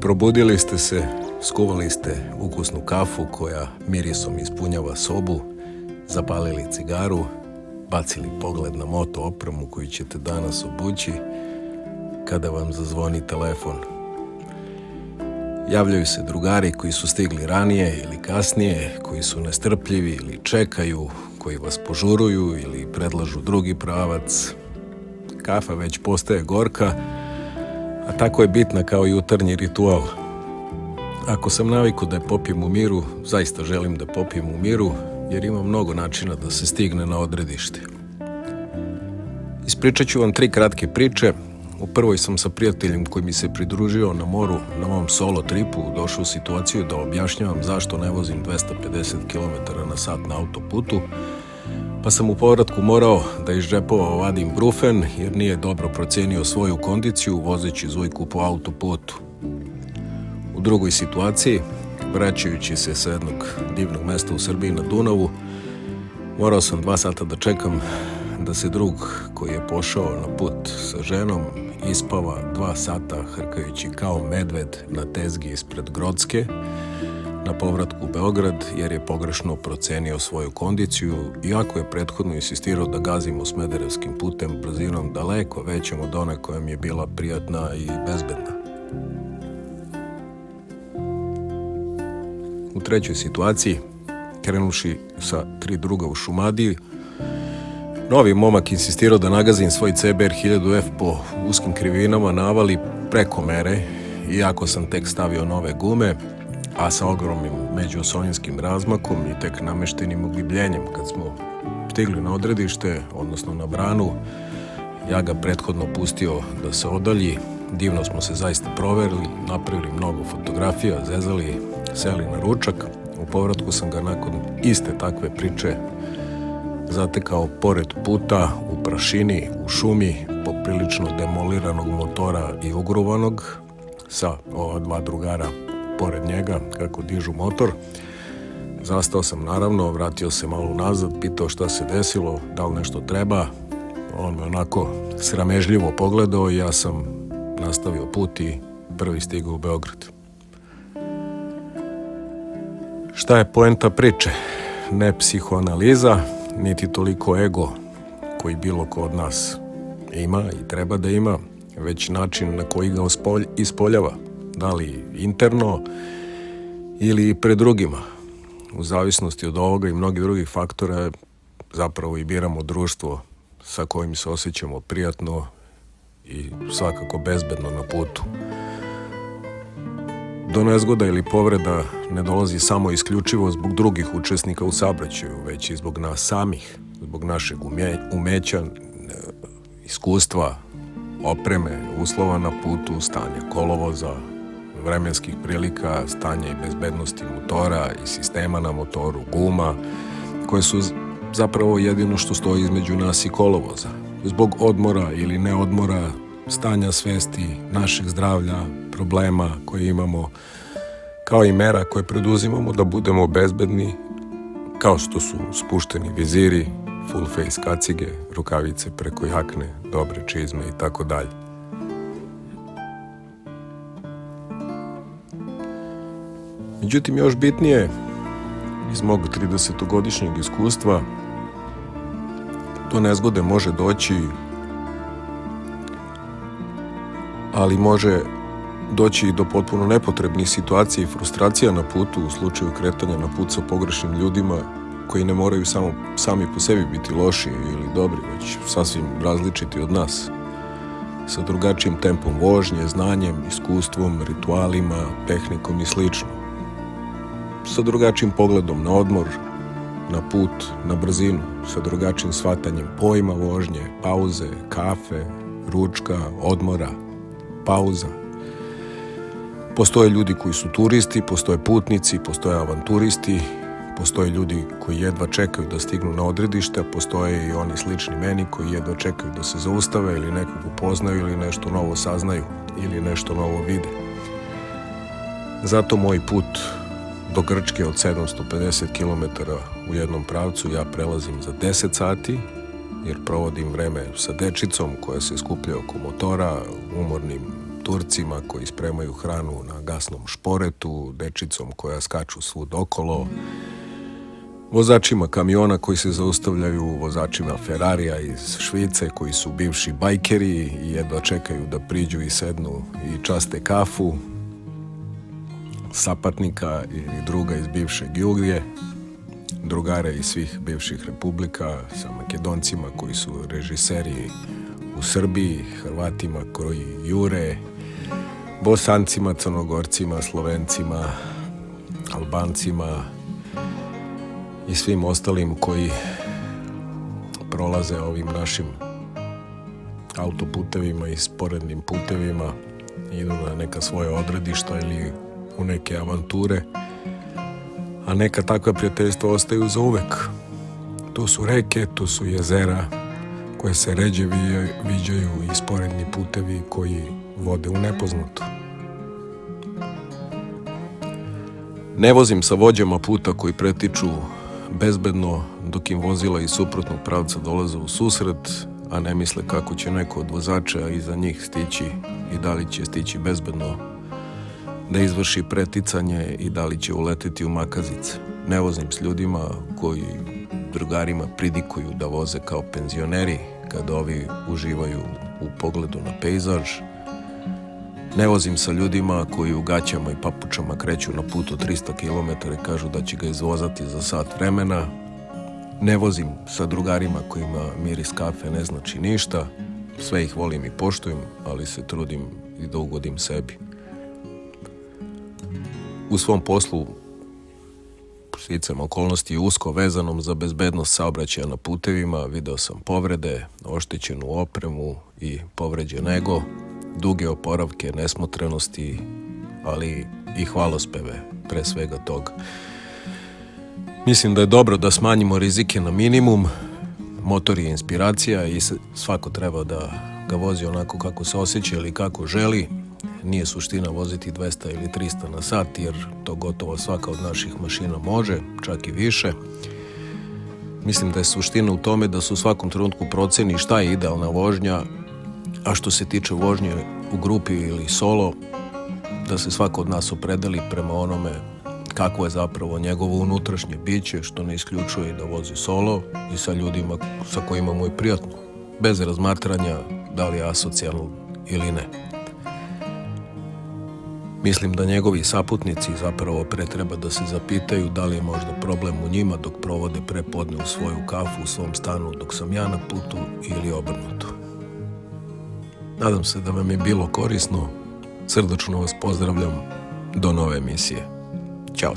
Probudili ste se, skuvali ste ukusnu kafu koja mirisom ispunjava sobu, zapalili cigaru, bacili pogled na moto opremu koju ćete danas obući kada vam zazvoni telefon. Javljaju se drugari koji su stigli ranije ili kasnije, koji su nestrpljivi ili čekaju, koji vas požuruju ili predlažu drugi pravac. Kafa već postaje gorka, a tako je bitna kao jutarnji ritual. Ako sam naviku da je popijem u miru, zaista želim da popijem u miru, jer ima mnogo načina da se stigne na odredište. Ispričat ću vam 3 kratke priče. U prvoj sam sa prijateljem koji mi se pridružio na moru na mom solo tripu došao u situaciju da objašnjavam zašto ne vozim 250 km/h na autoputu, pa sam u povratku morao da iz džepova vadim brufen jer nije dobro procenio svoju kondiciju vozeći Zujku po autoputu. U drugoj situaciji, vraćajući se sa jednog divnog mesta u Srbiji na Dunavu, morao sam 2 sata da čekam da se drug koji je pošao na put sa ženom ispava 2 sata hrkajući kao medved na tezgi ispred Grocke na povratku u Beograd jer je pogrešno procenio svoju kondiciju, iako je prethodno insistirao da gazimo Smederevskim putem brzinom daleko većom od one koja mi je bila prijatna i bezbedna. U trećoj situaciji, krenuši sa 3 druga u Šumadiji, novi momak insistirao da nagazim svoj CBR 1000F po uskim krivinama navali preko mere, iako sam tek stavio nove gume, a sa ogromnim međuosonjinskim razmakom i tek nameštenim ugljibljenjem. Kad smo stigli na odredište, odnosno na branu, ja ga prethodno pustio da se odalji. Divno smo se zaista proverili, napravili mnogo fotografija, zezali, seli na ručak. U povratku sam ga nakon iste takve priče zatekao pored puta, u prašini, u šumi, poprilično demoliranog motora i ugruvanog, sa ova 2 drugara pored njega kako dižu motor. Zastao sam naravno, vratio se malo nazad, pitao šta se desilo, da li nešto treba. On me onako sramežljivo pogledao i ja sam nastavio put i prvi stigao u Beograd. Šta je poenta priče? Ne psihoanaliza, niti toliko ego koji bilo ko od nas ima i treba da ima, već način na koji ga ispoljava, da li interno ili pred drugima. U zavisnosti od ovoga i mnogih drugih faktora zapravo i biramo društvo sa kojim se osjećamo prijatno i svakako bezbedno na putu. Do nezgoda ili povreda ne dolazi samo isključivo zbog drugih učesnika u saobraćaju, već i zbog nas samih, zbog našeg umeća, iskustva, opreme, uslova na putu, stanja kolovoza, vremenskih prilika, stanja i bezbednosti motora i sistema na motoru, guma, koje su zapravo jedino što stoji između nas i kolovoza. Zbog odmora ili neodmora, stanja svesti, našeg zdravlja, problema koje imamo, kao i mera koje preduzimamo da budemo bezbedni, kao što su spušteni viziri, full face kacige, rukavice preko jakne, dobre čizme i tako dalje. Međutim, još bitnije, iz mog 30-godišnjeg iskustva, do nezgode može doći, ali može doći i do potpuno nepotrebnih situacija i frustracija na putu u slučaju kretanja na put sa pogrešnim ljudima koji ne moraju sami po sebi biti loši ili dobri, već sasvim različiti od nas, sa drugačijim tempom vožnje, znanjem, iskustvom, ritualima, tehnikom i slično, sa drugačijim pogledom na odmor, na put, na brzinu, sa drugačijim shvatanjem pojma vožnje, pauze, kafe, ručka, odmora, pauza. Postoje ljudi koji su turisti, postoje putnici, postoje avanturisti, postoje ljudi koji jedva čekaju da stignu na odredište, postoje i oni slični meni koji jedva čekaju da se zaustave ili nekog upoznaju ili nešto novo saznaju ili nešto novo vide. Zato moj put do Grčke od 750 km u jednom pravcu ja prelazim za 10 sati, jer provodim vreme sa dečicom koja se skuplja oko motora, umornim Turcima koji spremaju hranu na gasnom šporetu, dečicom koja skaču svud okolo, vozačima kamiona koji se zaustavljaju, vozačima Ferrarija iz Švice koji su bivši bajkeri i jedva čekaju da priđu i sednu i časte kafu, sapatnika i druga iz bivšeg Jugije, drugare iz svih bivših republika, sa Makedoncima koji su režiseri u Srbiji, Hrvatima koji jure, Bosancima, Crnogorcima, Slovencima, Albancima i svim ostalim koji prolaze ovim našim autoputevima i sporednim putevima, idu na neka svoja odredišta ili u neke avanture, a neka takva prijateljstva ostaju za uvek. Tu su reke, tu su jezera koje se ređe viđaju i sporedni putevi koji vode u nepoznato. Ne vozim sa vođama puta koji pretiču bezbedno dok im vozila iz suprotnog pravca dolaze u susret, a ne misle kako će neko od vozača iza njih stići i da li će stići bezbedno da izvrši preticanje i da li će uleteti u makazice. Ne vozim s ljudima koji drugarima pridikuju da voze kao penzioneri kada ovi uživaju u pogledu na pejzaž. Ne vozim sa ljudima koji u gaćama i papučama kreću na put od 300 km i kažu da će ga izvozati za sat vremena. Ne vozim sa drugarima kojima miris kafe ne znači ništa. Sve ih volim i poštujem, ali se trudim i da ugodim sebi. U svom poslu, sticam okolnosti usko vezanom za bezbednost saobraćaja na putevima, video sam povrede, oštećenu opremu i povređen ego, duge oporavke, nesmotrenosti, ali i hvalospeve pre svega toga. Mislim da je dobro da smanjimo rizike na minimum. Motor je inspiracija i svako treba da ga vozi onako kako se osjeća ili kako želi. Nije suština voziti 200 ili 300 na sat, jer to gotovo svaka od naših mašina može, čak i više. Mislim da je suština u tome da se u svakom trenutku proceni šta je idealna vožnja, a što se tiče vožnje u grupi ili solo, da se svako od nas opredeli prema onome kako je zapravo njegovo unutrašnje biće, što ne isključuje da vozi solo i sa ljudima sa kojima mu je prijatno, bez razmatranja da li je asocijalno ili ne. Mislim da njegovi saputnici zapravo pre treba da se zapitaju da li je možda problem u njima dok provode prepodne u svoju kafu u svom stanu dok sam ja na putu ili obrnuto. Nadam se da vam je bilo korisno. Srdačno vas pozdravljam. Do nove emisije. Ćao.